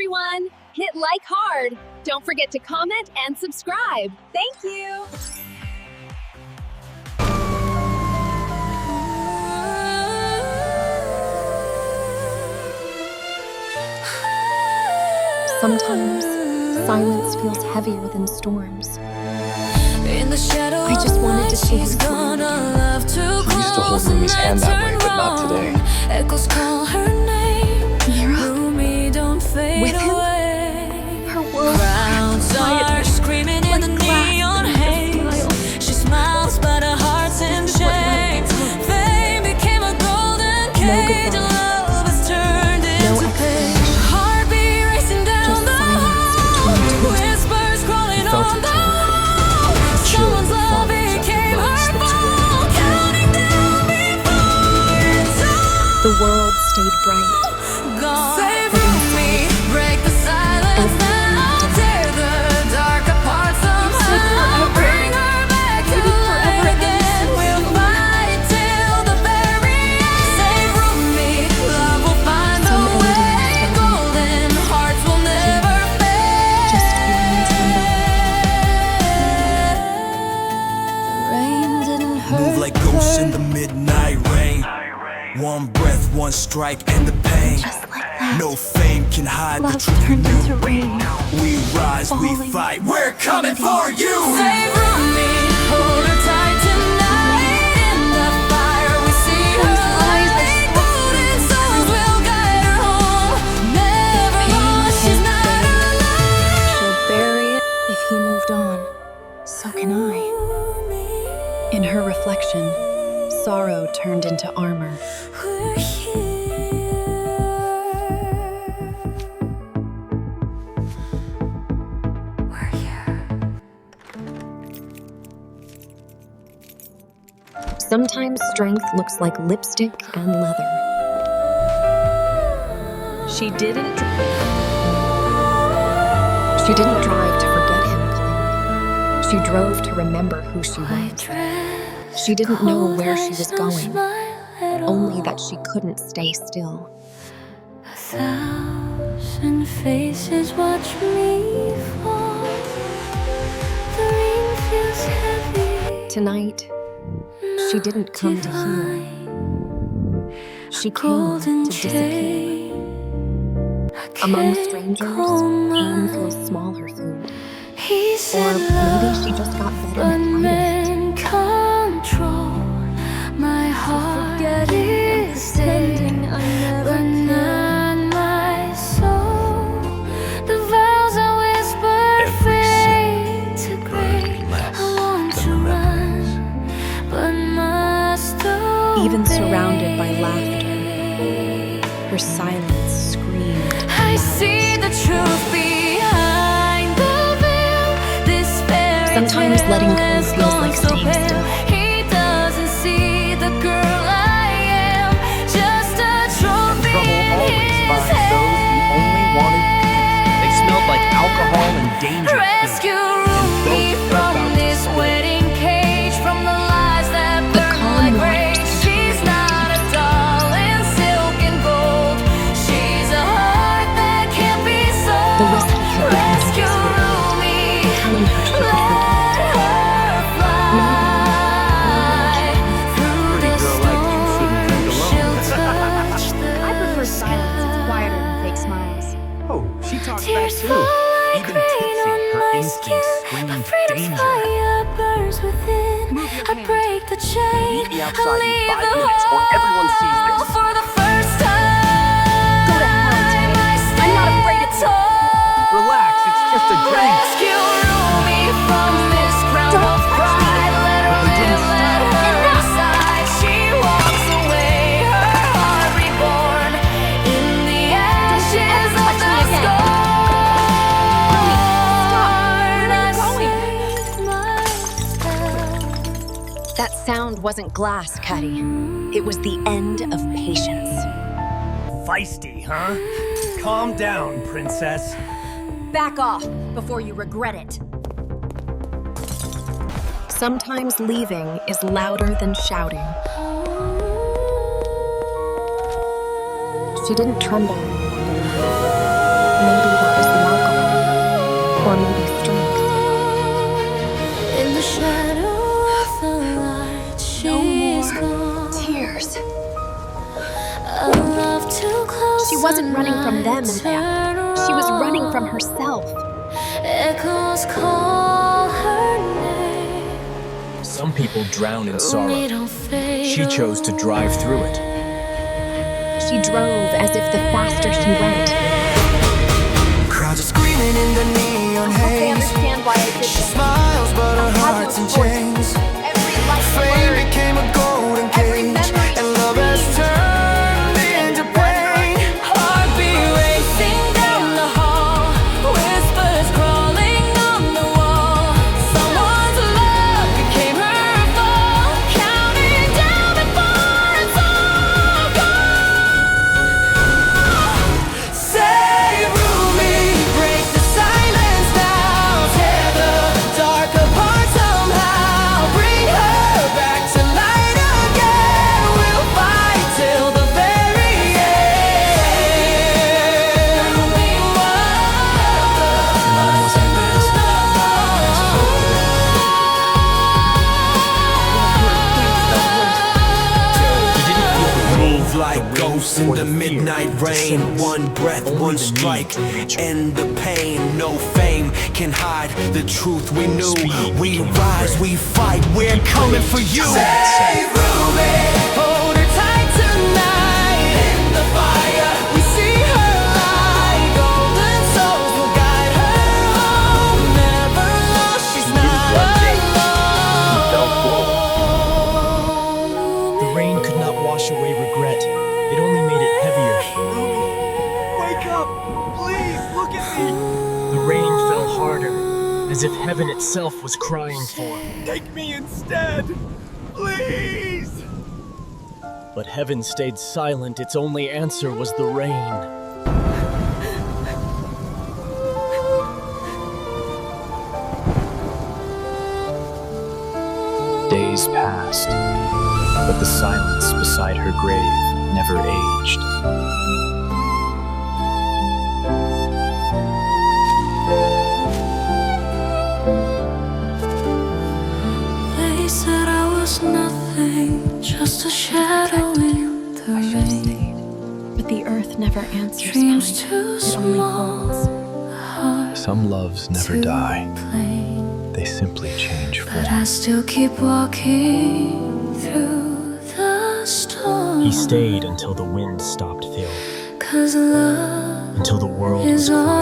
everyone! Hit like hard! Don't forget to comment and subscribe! Thank you! Sometimes, silence feels heavier than storms. I just wanted to see his gone. I used to hold Rumi's hand that way, but not today. Echoes call her name. Rumi, don't fade With him, away. her world Crowds are screaming in the neon haze. She smiles, but her heart's in chains. Fame became a golden cage. Love has turned into pain. Heartbeat racing down the hall. Whispers crawling on the wall. Someone's love became her fall. Counting down before it's all the world stayed bright. gone. Save Rumi, break the silence now. Tear the dark apart somehow. Bring her back to life again. We'll fight till the very end. Save Rumi, love will find a way. Golden hearts will never fade. Just one tender. Rain didn't hurt. Move like ghosts in the midnight rain. One breath, one strike, and the pain. Just like that. No fame can hide the Love truth. turned into rain. We rise, we Falling. fight. We're coming for you. Save Rumi, hold her tight tonight. In the fire we see her light. Golden souls will guide her home. Never lost, she's not alone. She'll bury it if he moved on. So can I. In her reflection, sorrow turned into armor. We're here. We're here. Sometimes strength looks like lipstick and leather. She didn't drive to forget him, Clay. She drove to remember who she was. She didn't know where she was going, only that she couldn't stay still. 1,000 faces watch me fall. The rain feels heavy. Tonight, she didn't come to heal. She came to disappear. Among strangers, pain feels small her food. Or maybe she just got better at hiding it. Control my heart is standing, but not my soul. The vows I whispered fade to gray. I want to run, but must obey. Even surrounded by laughter, her silence screamed. I see the truth behind the veil. This fairy Sometimes tale letting go is feels going like so staying pale. still. He doesn't see the girl I am, just a trophy Trouble in always his finds those who only wanted peace. They smelled like alcohol and danger. Rescue Rumi from this wedding cage, from the lies that The burn calm like waters rage. She's not a doll in silk and gold. She's a heart that can't be sold. The whiskey had Rescue become Rumi, telling her she could let her fly through the Pretty girl like you shouldn't drink storm. alone. She'll touch the I prefer silence. It's sky. quieter than fake smiles. Oh, she talks back Tears too. fall like Even rain tipsy, on her my instincts skin. scream My freedom's danger. fire burns within. Move your I hands. break the chain. Meet me I outside in leave 5 the minutes or everyone sees hall this. for the first time. Go to hell, Tay. I I'm not afraid of stand tall. Relax, it's just a drink. Rescue Rumi from this crown of pride. Let her live, let her decide. She walks away, her heart reborn in the ashes of the scorn. That sound wasn't glass, Caddy. It was the end of patience. Feisty, huh? Calm down, princess. Back off before you regret it. Sometimes leaving is louder than shouting. She didn't tremble. Maybe or maybe strength. In the shadow of the light, she's gone. Tears. A love too close. She wasn't running from them, in fact. She was running from herself. Echoes call her name. Some people drown in We sorrow. don't fade She chose to drive through it. She drove as if the faster she went, Crowds are screaming in the neon I haze. understand why I did She this. smiles, but her I had heart's no in choice. chains. Every life Fame word, became a golden every cage, memory and love has screamed. turned into pain. Heartbeat racing down the hall, whispers crawling on the wall. Someone's love became her fall, counting down before it's all gone. Save Rumi, break the silence now. Tear the dark apart somehow. Bring her back to light again. We'll fight till the very end. Move like ghosts in the midnight rain. One breath, one strike, end the pain. No fame can hide the truth we knew. We rise, we fight, we're coming for you. Save Rumi, hold her tight tonight. In the fire, we see her light. Golden souls will guide her home. Never lost, she's not alone. The rain could not wash away regret. It only made it heavier. Wake up, please, look at me. The rain fell harder, as if heaven itself was crying for. Take me instead, please. But heaven stayed silent. Its only answer was the rain. Days passed, but the silence beside her grave never aged. They said I was nothing, just a shadow in the rain. but the earth never answers Dreams mine. too It only holds. small, heart Some loves never too die. plain. They simply change But form. I still keep walking through the storm. He stayed until the wind stopped filling, 'Cause love until the world was is all